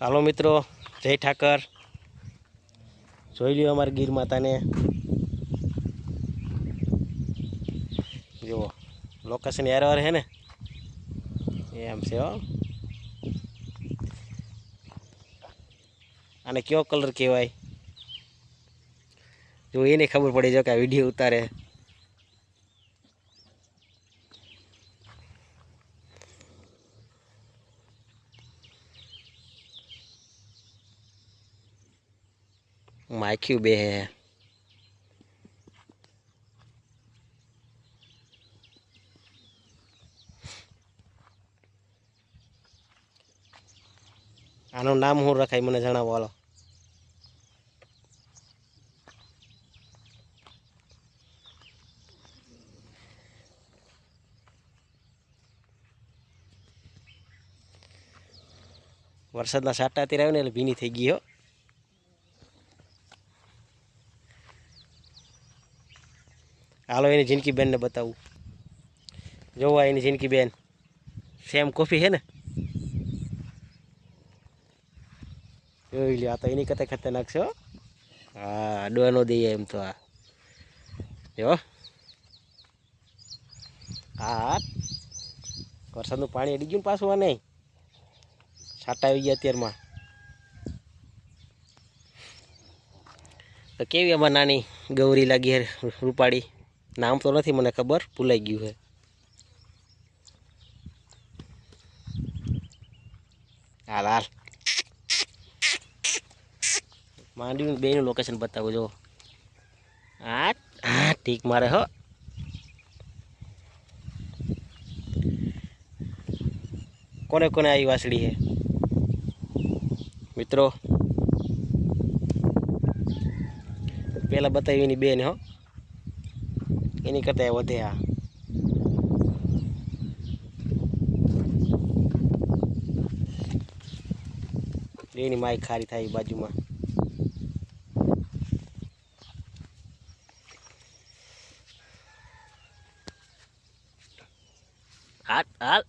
હાલો મિત્રો, જય ઠાકર। જોઈ લ્યો અમારી ગીર માતાને। જુઓ લોકેશન યાર હે ને, એમ છે હો। આને કયો કલર કહેવાય જો એને ખબર પડી જો કે આ વિડીયો ઉતારે। માખ્યું બે હે આનું નામ શું રખાય મને જણાવો હાલો। વરસાદના સાટા અત્યારે આવે ને એટલે ભીની થઈ ગઈ હો। હાલો એની જિંદગી બેનને બતાવું। જોવા એની જિંદગી બેન સેમ કોફી હે ને, જોઈ લ્યો આ તો એની કરતા ખતરનાક છે હો। હા ડો નો દઈએ એમ તો આ જો હા વરસાદનું પાણી અડી ગયું પાછું આ નહીં છાંટા આવી ગયા અત્યારમાં। તો કેવી આમાં નાની ગૌરી લાગી હે રૂપાળી, નામ તો નથી મને ખબર, ભૂલાઈ ગયું છે। હાલ હાલ માંડવી બેનું લોકેશન બતાવું જો। હા હા ઠીક મારે હો। કોને કોને આવી વાસળી હે મિત્રો, પેલા બતાવી એની બેન હો, એની કરતા વધે આ। એની માય ખારી થાય બાજુમાં। હાલ હાલ